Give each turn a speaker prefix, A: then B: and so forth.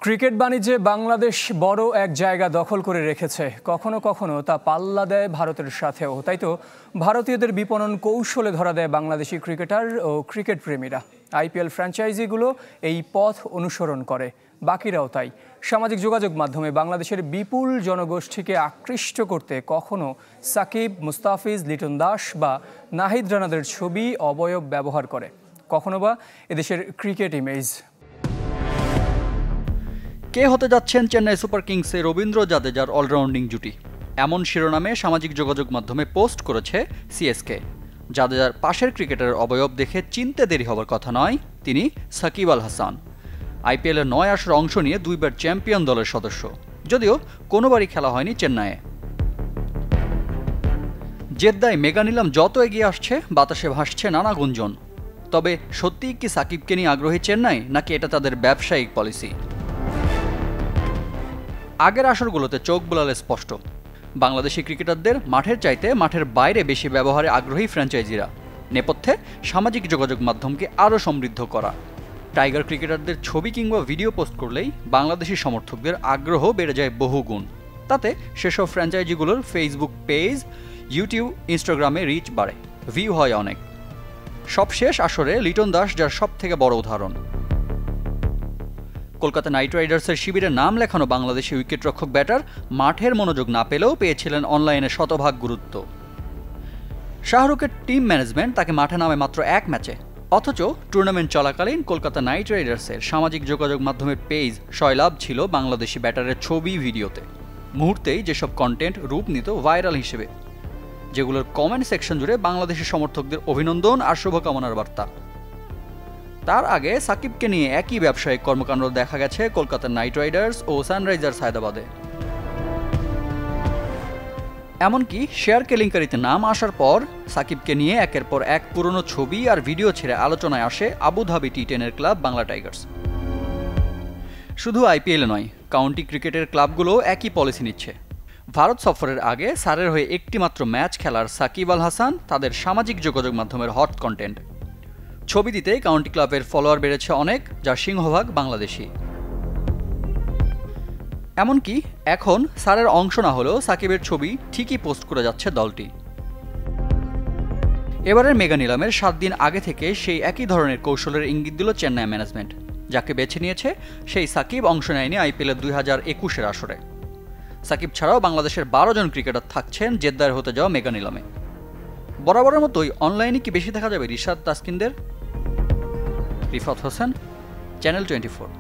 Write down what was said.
A: Cricket বাণিজ্যে বাংলাদেশ বড় এক জায়গা দখল করে রেখেছে। কখনো কখনো তা পাল্লা দেয় ভারতের সাথেও। তাই তো ভারতীয়দের বিপণন কৌশলে ধরা দেয় বাংলাদেশি ক্রিকেটার ও ক্রিকেট প্রেমীরা। আইপিএল ফ্র্যাঞ্চাইজিগুলো এই পথ অনুসরণ করে, বাকিরাও তাই। সামাজিক যোগাযোগ মাধ্যমে বাংলাদেশের বিপুল জনগোষ্ঠীকে আকৃষ্ট করতে কখনো সাকিব, মুস্তাফিজ, লিটন দাস বা নাহিদ রানাদের ছবি, অবয়ব ব্যবহার করে, কখনো বা এদেশের ক্রিকেট ইমেজ।
B: কে হতে যাচ্ছেন চেন্নাই সুপার কিংসে রবীন্দ্র জাদেজার অলরাউন্ডিং জুটি, এমন শিরোনামে সামাজিক যোগাযোগ মাধ্যমে পোস্ট করেছে সিএসকে। জাদেজার পাশের ক্রিকেটারের অবয়ব দেখে চিনতে দেরি হবার কথা নয়, তিনি সাকিব আল হাসান। আইপিএলের 9 আসরে অংশ নিয়ে 2বার চ্যাম্পিয়ন দলের সদস্য, যদিও কোনোবারই খেলা হয়নি চেন্নাইয়ে। জেদ্দায় মেগা নিলাম যত এগিয়ে আসছে, বাতাসে ভাসছে নানা গুঞ্জন। তবে সত্যিই কি সাকিবকে নিয়ে আগ্রহী চেন্নাই, নাকি এটা তাদের ব্যবসায়িক পলিসি? আগের আসরগুলোতে চোখ বোলালে স্পষ্ট, বাংলাদেশি ক্রিকেটারদের মাঠের চাইতে মাঠের বাইরে বেশি ব্যবহারে আগ্রহী ফ্র্যাঞ্চাইজিরা। নেপথ্যে সামাজিক যোগাযোগ মাধ্যমকে আরও সমৃদ্ধ করা। টাইগার ক্রিকেটারদের ছবি কিংবা ভিডিও পোস্ট করলেই বাংলাদেশি সমর্থকদের আগ্রহ বেড়ে যায় বহুগুণ। তাতে সেসব ফ্র্যাঞ্চাইজিগুলোর ফেসবুক পেজ, ইউটিউব, ইনস্টাগ্রামে রিচ বাড়ে, ভিউ হয় অনেক। সবশেষ আসরে লিটন দাস যার সব থেকে বড় উদাহরণ। কলকাতা নাইট রাইডার্সের শিবিরে নাম লেখানো বাংলাদেশি উইকেটরক্ষক ব্যাটার মাঠের মনোযোগ না পেলেও পেয়েছিলেন অনলাইনে শতভাগ গুরুত্ব। শাহরুখের টিম ম্যানেজমেন্ট তাকে মাঠে নামে মাত্র 1 ম্যাচে, অথচ টুর্নামেন্ট চলাকালীন কলকাতা নাইট রাইডার্সের সামাজিক যোগাযোগ মাধ্যমের পেজ সয়লাভ ছিল বাংলাদেশি ব্যাটারের ছবি, ভিডিওতে। মুহূর্তেই যেসব কন্টেন্ট রূপ নিত ভাইরাল হিসেবে, যেগুলোর কমেন্ট সেকশন জুড়ে বাংলাদেশি সমর্থকদের অভিনন্দন আর শুভকামনার বার্তা। তার আগে সাকিবকে নিয়ে একই ব্যবসায়িক কর্মকাণ্ড দেখা গেছে কলকাতা নাইট রাইডার্স ও সানরাইজার্স হায়দ্রাবাদে। এমনকি শেয়ার কেলেঙ্কারিতে নাম আসার পর সাকিবকে নিয়ে একের পর এক পুরনো ছবি আর ভিডিও ছেড়ে আলোচনায় আসে আবুধাবি টি10-এর ক্লাব বাংলা টাইগার্স। শুধু আইপিএলে নয়, কাউন্টি ক্রিকেটের ক্লাবগুলো একই পলিসি নিচ্ছে। ভারত সফরের আগে সারের হয়ে একটি মাত্র ম্যাচ খেলার সাকিব আল হাসান তাদের সামাজিক যোগাযোগ মাধ্যমের হট কন্টেন্ট। ছবি দিতে কাউন্টি ক্লাবের ফলোয়ার বেড়েছে অনেক, যার সিংহভাগ বাংলাদেশি। এমনকি এখন সারের অংশ না হলেও সাকিবের ছবি ঠিকই পোস্ট করে যাচ্ছে দলটি। এবারের মেগা নিলামের 7 দিন আগে থেকে সেই একই ধরনের কৌশলের ইঙ্গিত দিল চেন্নাই ম্যানেজমেন্ট। যাকে বেছে নিয়েছে সেই সাকিব অংশ নেয়নি আইপিএলের 2021-এর আসরে। সাকিব ছাড়াও বাংলাদেশের 12 জন ক্রিকেটার থাকছেন জেদ্দার হতে যাওয়া মেগা নিলামে। বরাবরের মতোই অনলাইনে কি বেশি দেখা যাবে রিশাদ, তাসকিনদের? রিফাত হোসেন, চ্যানেল 24।